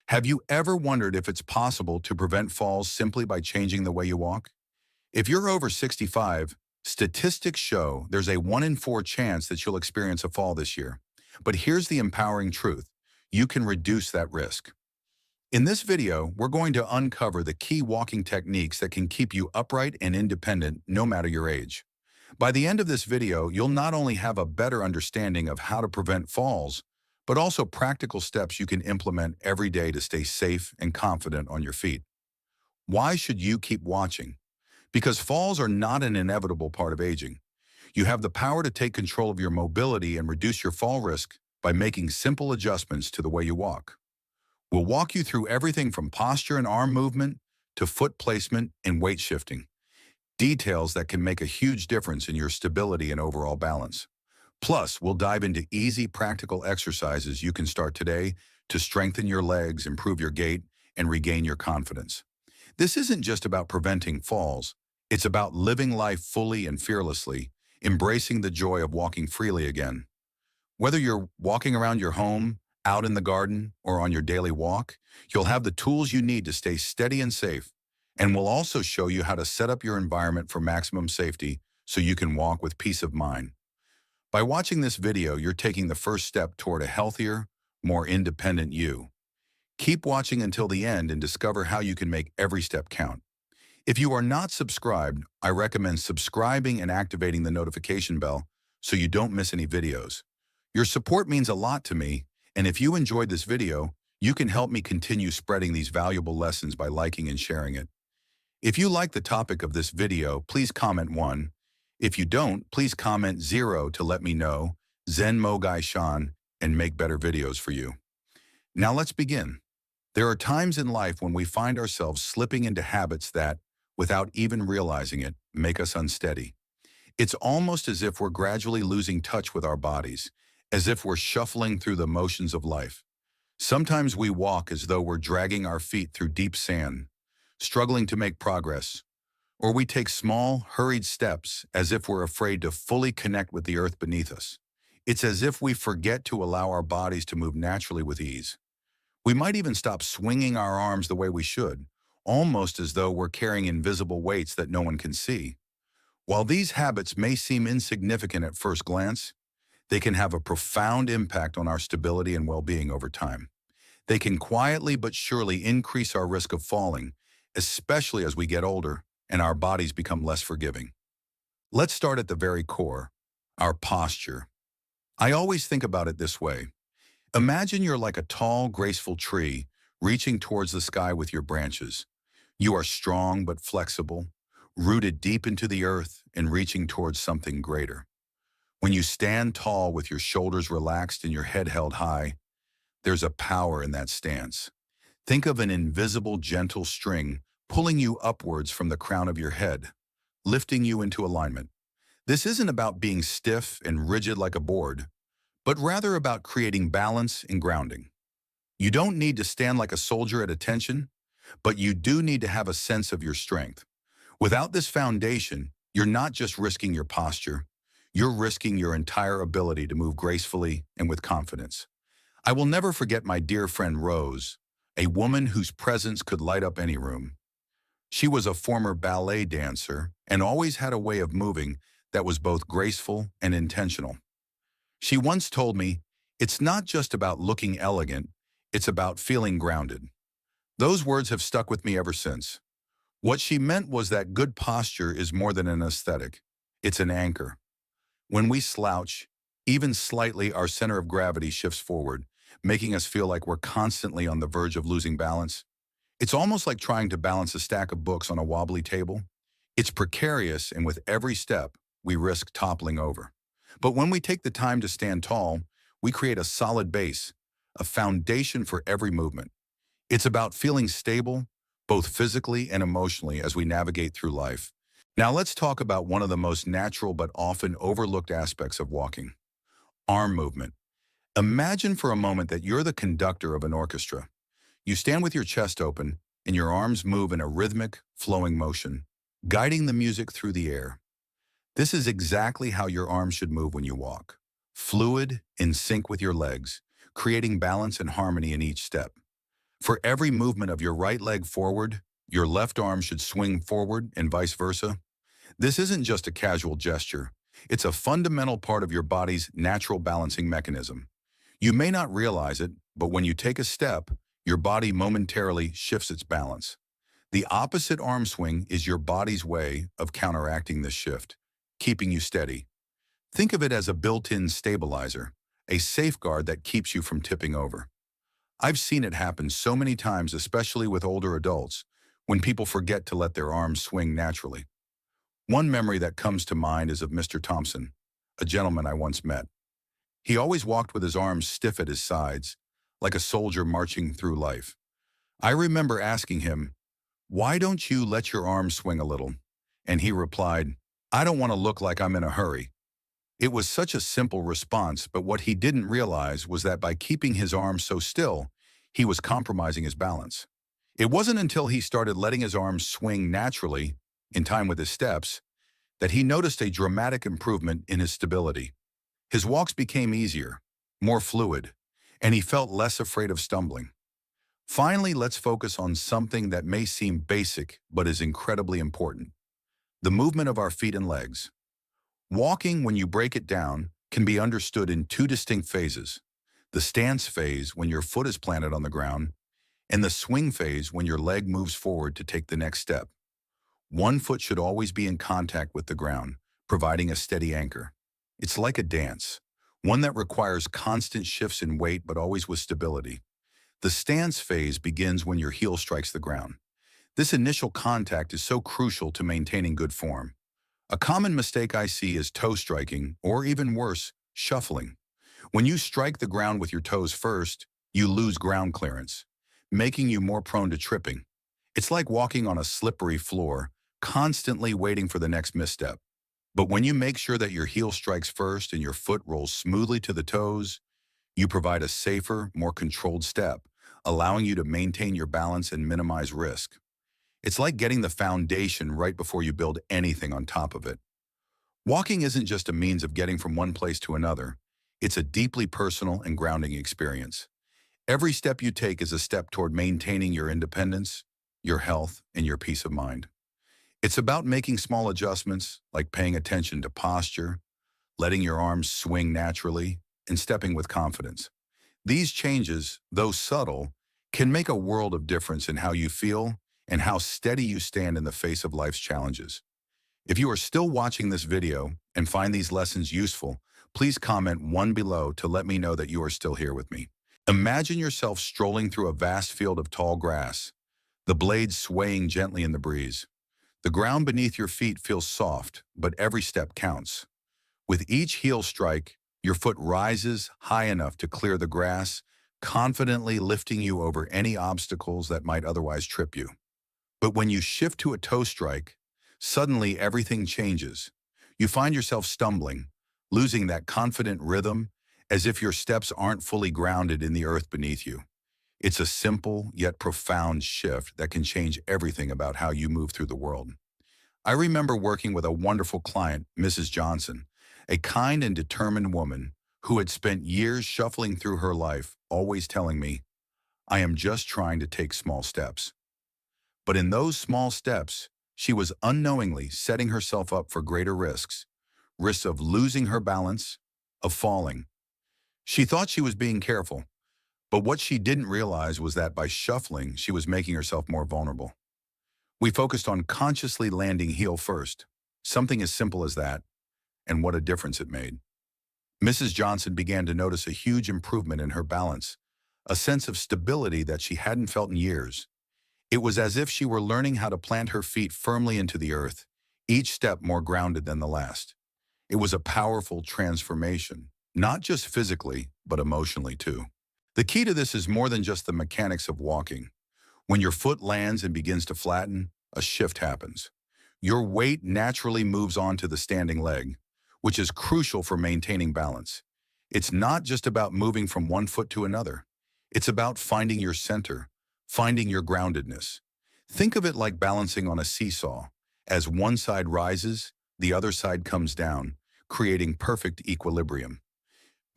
Have you ever wondered if it's possible to prevent falls simply by changing the way you walk? If you're over 65, statistics show there's a 1 in 4 chance that you'll experience a fall this year. But here's the empowering truth. You can reduce that risk. In this video, we're going to uncover the key walking techniques that can keep you upright and independent no matter your age. By the end of this video, you'll not only have a better understanding of how to prevent falls, but also practical steps you can implement every day to stay safe and confident on your feet. Why should you keep watching? Because falls are not an inevitable part of aging. You have the power to take control of your mobility and reduce your fall risk by making simple adjustments to the way you walk. We'll walk you through everything from posture and arm movement to foot placement and weight shifting, details that can make a huge difference in your stability and overall balance. Plus, we'll dive into easy, practical exercises you can start today to strengthen your legs, improve your gait, and regain your confidence. This isn't just about preventing falls. It's about living life fully and fearlessly, embracing the joy of walking freely again. Whether you're walking around your home, out in the garden, or on your daily walk, you'll have the tools you need to stay steady and safe. And we'll also show you how to set up your environment for maximum safety so you can walk with peace of mind. By watching this video, you're taking the first step toward a healthier, more independent you. Keep watching until the end and discover how you can make every step count. If you are not subscribed, I recommend subscribing and activating the notification bell so you don't miss any videos. Your support means a lot to me, and if you enjoyed this video, you can help me continue spreading these valuable lessons by liking and sharing it. If you like the topic of this video, please comment 1. If you don't, please comment 0 to let me know, Zen Mo Gai Shan, and make better videos for you. Now let's begin. There are times in life when we find ourselves slipping into habits that, without even realizing it, make us unsteady. It's almost as if we're gradually losing touch with our bodies, as if we're shuffling through the motions of life. Sometimes we walk as though we're dragging our feet through deep sand, struggling to make progress. Or we take small, hurried steps as if we're afraid to fully connect with the earth beneath us. It's as if we forget to allow our bodies to move naturally with ease. We might even stop swinging our arms the way we should, almost as though we're carrying invisible weights that no one can see. While these habits may seem insignificant at first glance, they can have a profound impact on our stability and well-being over time. They can quietly but surely increase our risk of falling, especially as we get older and our bodies become less forgiving. Let's start at the very core, our posture. I always think about it this way. Imagine you're like a tall, graceful tree reaching towards the sky with your branches. You are strong but flexible, rooted deep into the earth and reaching towards something greater. When you stand tall with your shoulders relaxed and your head held high, there's a power in that stance. Think of an invisible, gentle string pulling you upwards from the crown of your head, lifting you into alignment. This isn't about being stiff and rigid like a board, but rather about creating balance and grounding. You don't need to stand like a soldier at attention, but you do need to have a sense of your strength. Without this foundation, you're not just risking your posture, you're risking your entire ability to move gracefully and with confidence. I will never forget my dear friend Rose, a woman whose presence could light up any room. She was a former ballet dancer and always had a way of moving that was both graceful and intentional. She once told me, "It's not just about looking elegant, it's about feeling grounded." Those words have stuck with me ever since. What she meant was that good posture is more than an aesthetic. It's an anchor. When we slouch, even slightly, our center of gravity shifts forward, making us feel like we're constantly on the verge of losing balance. It's almost like trying to balance a stack of books on a wobbly table. It's precarious, and with every step, we risk toppling over. But when we take the time to stand tall, we create a solid base, a foundation for every movement. It's about feeling stable, both physically and emotionally, as we navigate through life. Now let's talk about one of the most natural but often overlooked aspects of walking: arm movement. Imagine for a moment that you're the conductor of an orchestra. You stand with your chest open, and your arms move in a rhythmic, flowing motion, guiding the music through the air. This is exactly how your arms should move when you walk. Fluid, in sync with your legs, creating balance and harmony in each step. For every movement of your right leg forward, your left arm should swing forward and vice versa. This isn't just a casual gesture. It's a fundamental part of your body's natural balancing mechanism. You may not realize it, but when you take a step, your body momentarily shifts its balance. The opposite arm swing is your body's way of counteracting this shift, keeping you steady. Think of it as a built-in stabilizer, a safeguard that keeps you from tipping over. I've seen it happen so many times, especially with older adults, when people forget to let their arms swing naturally. One memory that comes to mind is of Mr. Thompson, a gentleman I once met. He always walked with his arms stiff at his sides, like a soldier marching through life. I remember asking him, "Why don't you let your arms swing a little?" And he replied, "I don't want to look like I'm in a hurry." It was such a simple response, but what he didn't realize was that by keeping his arms so still, he was compromising his balance. It wasn't until he started letting his arms swing naturally, in time with his steps, that he noticed a dramatic improvement in his stability. His walks became easier, more fluid, and he felt less afraid of stumbling. Finally, let's focus on something that may seem basic but is incredibly important: the movement of our feet and legs. Walking, when you break it down, can be understood in two distinct phases: the stance phase, when your foot is planted on the ground, and the swing phase, when your leg moves forward to take the next step. One foot should always be in contact with the ground, providing a steady anchor. It's like a dance, one that requires constant shifts in weight but always with stability. The stance phase begins when your heel strikes the ground. This initial contact is so crucial to maintaining good form. A common mistake I see is toe striking, or even worse, shuffling. When you strike the ground with your toes first, you lose ground clearance, making you more prone to tripping. It's like walking on a slippery floor, constantly waiting for the next misstep. But when you make sure that your heel strikes first and your foot rolls smoothly to the toes, you provide a safer, more controlled step, allowing you to maintain your balance and minimize risk. It's like getting the foundation right before you build anything on top of it. Walking isn't just a means of getting from one place to another. It's a deeply personal and grounding experience. Every step you take is a step toward maintaining your independence, your health, and your peace of mind. It's about making small adjustments, like paying attention to posture, letting your arms swing naturally, and stepping with confidence. These changes, though subtle, can make a world of difference in how you feel and how steady you stand in the face of life's challenges. If you are still watching this video and find these lessons useful, please comment one below to let me know that you are still here with me. Imagine yourself strolling through a vast field of tall grass, the blades swaying gently in the breeze. The ground beneath your feet feels soft, but every step counts. With each heel strike, your foot rises high enough to clear the grass, confidently lifting you over any obstacles that might otherwise trip you. But when you shift to a toe strike, suddenly everything changes. You find yourself stumbling, losing that confident rhythm, as if your steps aren't fully grounded in the earth beneath you. It's a simple yet profound shift that can change everything about how you move through the world. I remember working with a wonderful client, Mrs. Johnson, a kind and determined woman who had spent years shuffling through her life, always telling me, "I am just trying to take small steps." But in those small steps, she was unknowingly setting herself up for greater risks of losing her balance, of falling. She thought she was being careful, but what she didn't realize was that by shuffling, she was making herself more vulnerable. We focused on consciously landing heel first, something as simple as that, and what a difference it made. Mrs. Johnson began to notice a huge improvement in her balance, a sense of stability that she hadn't felt in years. It was as if she were learning how to plant her feet firmly into the earth, each step more grounded than the last. It was a powerful transformation, not just physically, but emotionally too. The key to this is more than just the mechanics of walking. When your foot lands and begins to flatten, a shift happens. Your weight naturally moves on to the standing leg, which is crucial for maintaining balance. It's not just about moving from one foot to another. It's about finding your center, finding your groundedness. Think of it like balancing on a seesaw. As one side rises, the other side comes down, creating perfect equilibrium.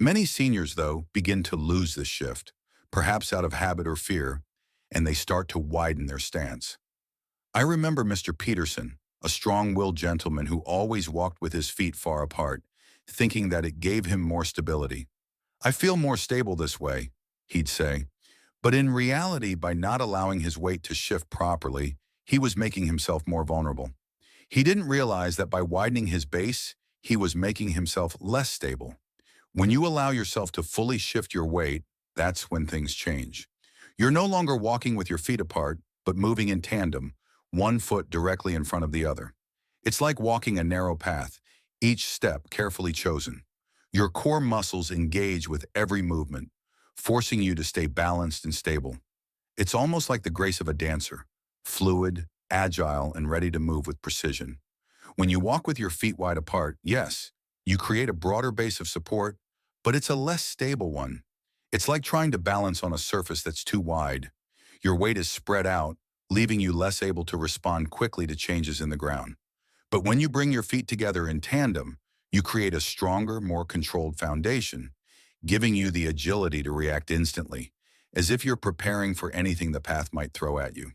Many seniors, though, begin to lose this shift, perhaps out of habit or fear, and they start to widen their stance. I remember Mr. Peterson, a strong-willed gentleman who always walked with his feet far apart, thinking that it gave him more stability. "I feel more stable this way," he'd say. But in reality, by not allowing his weight to shift properly, he was making himself more vulnerable. He didn't realize that by widening his base, he was making himself less stable. When you allow yourself to fully shift your weight, that's when things change. You're no longer walking with your feet apart, but moving in tandem, one foot directly in front of the other. It's like walking a narrow path, each step carefully chosen. Your core muscles engage with every movement, forcing you to stay balanced and stable. It's almost like the grace of a dancer, fluid, agile, and ready to move with precision. When you walk with your feet wide apart, yes, you create a broader base of support, but it's a less stable one. It's like trying to balance on a surface that's too wide. Your weight is spread out, leaving you less able to respond quickly to changes in the ground. But when you bring your feet together in tandem, you create a stronger, more controlled foundation, giving you the agility to react instantly, as if you're preparing for anything the path might throw at you.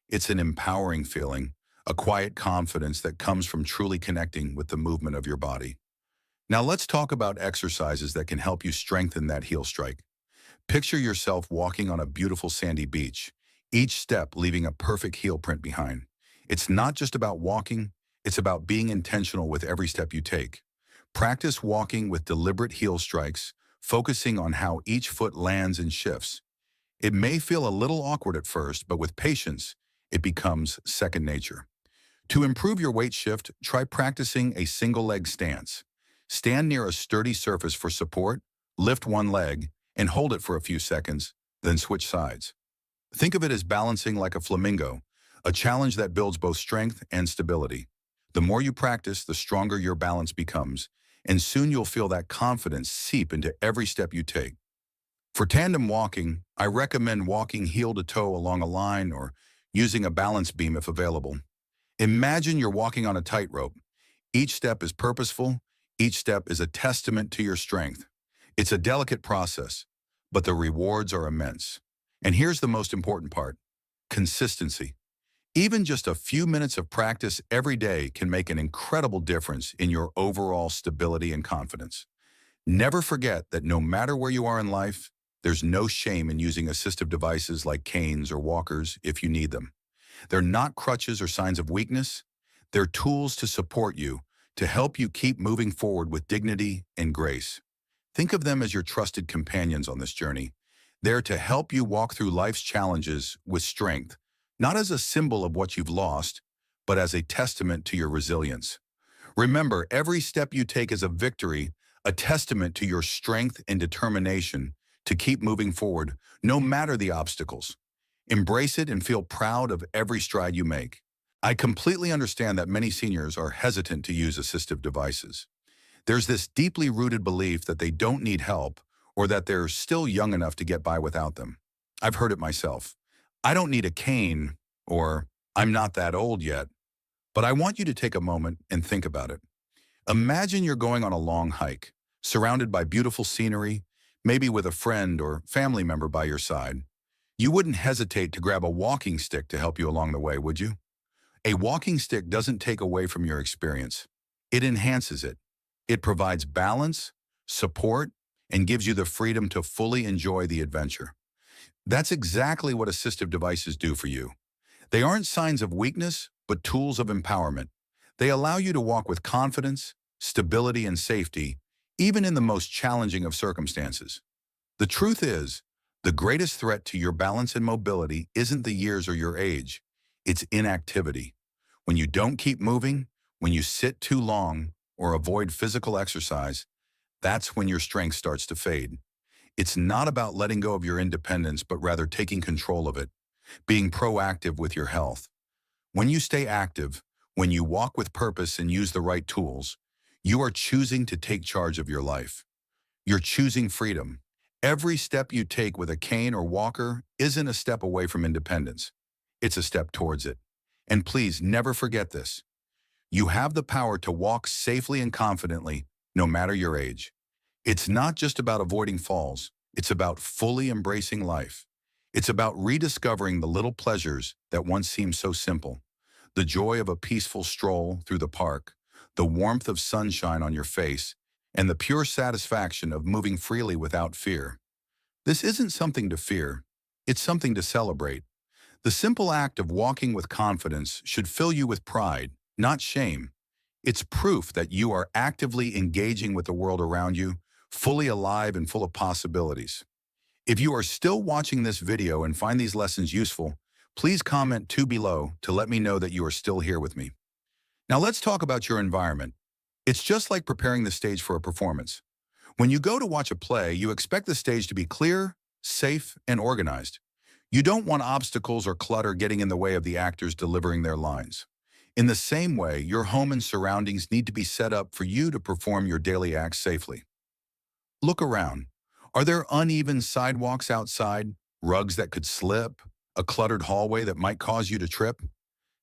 It's an empowering feeling, a quiet confidence that comes from truly connecting with the movement of your body. Now let's talk about exercises that can help you strengthen that heel strike. Picture yourself walking on a beautiful sandy beach, each step leaving a perfect heel print behind. It's not just about walking, it's about being intentional with every step you take. Practice walking with deliberate heel strikes, focusing on how each foot lands and shifts. It may feel a little awkward at first, but with patience, it becomes second nature. To improve your weight shift, try practicing a single leg stance. Stand near a sturdy surface for support, lift one leg, and hold it for a few seconds, then switch sides. Think of it as balancing like a flamingo, a challenge that builds both strength and stability. The more you practice, the stronger your balance becomes, and soon you'll feel that confidence seep into every step you take. For tandem walking, I recommend walking heel to toe along a line or using a balance beam if available. Imagine you're walking on a tightrope. Each step is purposeful, each step is a testament to your strength. It's a delicate process, but the rewards are immense. And here's the most important part: consistency. Even just a few minutes of practice every day can make an incredible difference in your overall stability and confidence. Never forget that no matter where you are in life, there's no shame in using assistive devices like canes or walkers if you need them. They're not crutches or signs of weakness. They're tools to support you, to help you keep moving forward with dignity and grace. Think of them as your trusted companions on this journey. They're to help you walk through life's challenges with strength, not as a symbol of what you've lost, but as a testament to your resilience. Remember, every step you take is a victory, a testament to your strength and determination to keep moving forward, no matter the obstacles. Embrace it and feel proud of every stride you make. I completely understand that many seniors are hesitant to use assistive devices. There's this deeply rooted belief that they don't need help or that they're still young enough to get by without them. I've heard it myself. "I don't need a cane," or "I'm not that old yet." But I want you to take a moment and think about it. Imagine you're going on a long hike, surrounded by beautiful scenery, maybe with a friend or family member by your side. You wouldn't hesitate to grab a walking stick to help you along the way, would you? A walking stick doesn't take away from your experience. It enhances it. It provides balance, support, and gives you the freedom to fully enjoy the adventure. That's exactly what assistive devices do for you. They aren't signs of weakness, but tools of empowerment. They allow you to walk with confidence, stability, and safety, even in the most challenging of circumstances. The truth is, the greatest threat to your balance and mobility isn't the years or your age. It's inactivity. When you don't keep moving, when you sit too long, or avoid physical exercise, that's when your strength starts to fade. It's not about letting go of your independence, but rather taking control of it, being proactive with your health. When you stay active, when you walk with purpose and use the right tools, you are choosing to take charge of your life. You're choosing freedom. Every step you take with a cane or walker isn't a step away from independence. It's a step towards it. And please never forget this. You have the power to walk safely and confidently, no matter your age. It's not just about avoiding falls. It's about fully embracing life. It's about rediscovering the little pleasures that once seemed so simple. The joy of a peaceful stroll through the park, the warmth of sunshine on your face, and the pure satisfaction of moving freely without fear. This isn't something to fear, it's something to celebrate. The simple act of walking with confidence should fill you with pride, not shame. It's proof that you are actively engaging with the world around you, fully alive and full of possibilities. If you are still watching this video and find these lessons useful, please comment 2 below to let me know that you are still here with me. Now let's talk about your environment. It's just like preparing the stage for a performance. When you go to watch a play, you expect the stage to be clear, safe, and organized. You don't want obstacles or clutter getting in the way of the actors delivering their lines. In the same way, your home and surroundings need to be set up for you to perform your daily acts safely. Look around. Are there uneven sidewalks outside, rugs that could slip, a cluttered hallway that might cause you to trip?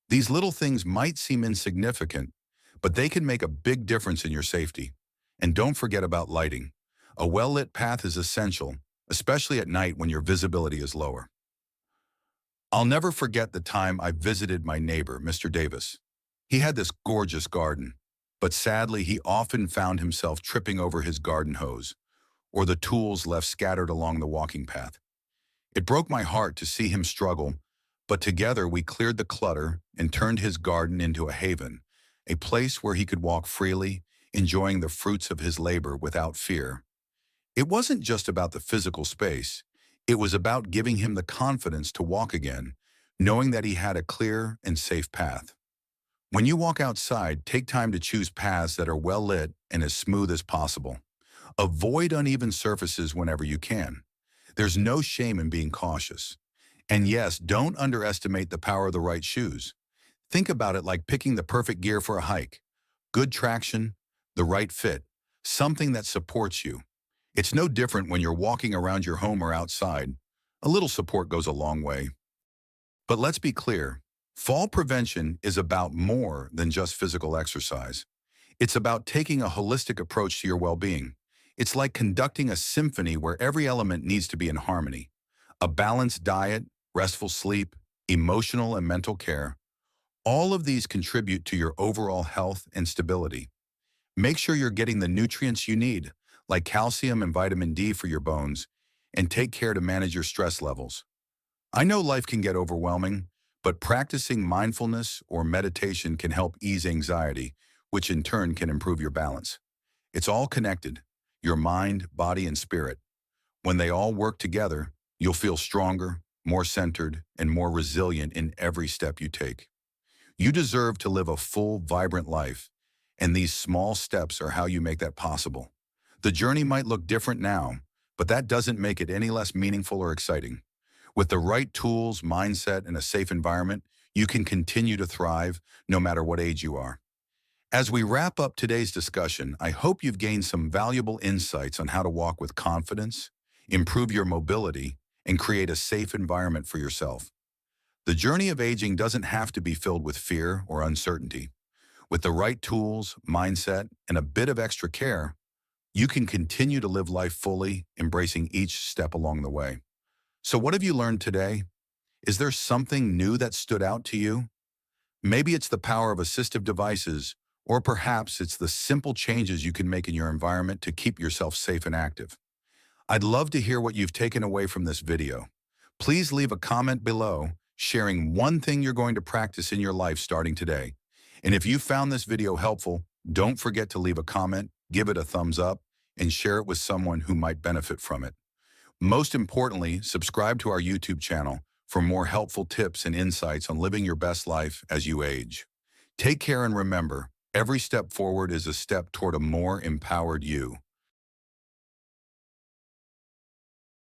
These little things might seem insignificant, but they can make a big difference in your safety. And don't forget about lighting. A well-lit path is essential, especially at night when your visibility is lower. I'll never forget the time I visited my neighbor, Mr. Davis. He had this gorgeous garden, but sadly he often found himself tripping over his garden hose or the tools left scattered along the walking path. It broke my heart to see him struggle, but together we cleared the clutter and turned his garden into a haven, a place where he could walk freely, enjoying the fruits of his labor without fear. It wasn't just about the physical space. It was about giving him the confidence to walk again, knowing that he had a clear and safe path. When you walk outside, take time to choose paths that are well lit and as smooth as possible. Avoid uneven surfaces whenever you can. There's no shame in being cautious. And yes, don't underestimate the power of the right shoes. Think about it like picking the perfect gear for a hike. Good traction, the right fit, something that supports you. It's no different when you're walking around your home or outside. A little support goes a long way. But let's be clear, fall prevention is about more than just physical exercise. It's about taking a holistic approach to your well-being. It's like conducting a symphony where every element needs to be in harmony. A balanced diet, restful sleep, emotional and mental care. All of these contribute to your overall health and stability. Make sure you're getting the nutrients you need, like calcium and vitamin D for your bones, and take care to manage your stress levels. I know life can get overwhelming, but practicing mindfulness or meditation can help ease anxiety, which in turn can improve your balance. It's all connected, your mind, body, and spirit. When they all work together, you'll feel stronger, more centered, and more resilient in every step you take. You deserve to live a full, vibrant life, and these small steps are how you make that possible. The journey might look different now, but that doesn't make it any less meaningful or exciting. With the right tools, mindset, and a safe environment, you can continue to thrive no matter what age you are. As we wrap up today's discussion, I hope you've gained some valuable insights on how to walk with confidence, improve your mobility, and create a safe environment for yourself. The journey of aging doesn't have to be filled with fear or uncertainty. With the right tools, mindset, and a bit of extra care, you can continue to live life fully, embracing each step along the way. So what have you learned today? Is there something new that stood out to you? Maybe it's the power of assistive devices, or perhaps it's the simple changes you can make in your environment to keep yourself safe and active. I'd love to hear what you've taken away from this video. Please leave a comment below, sharing one thing you're going to practice in your life starting today. And if you found this video helpful, don't forget to leave a comment, give it a thumbs up, and share it with someone who might benefit from it. Most importantly, subscribe to our YouTube channel for more helpful tips and insights on living your best life as you age. Take care and remember, every step forward is a step toward a more empowered you.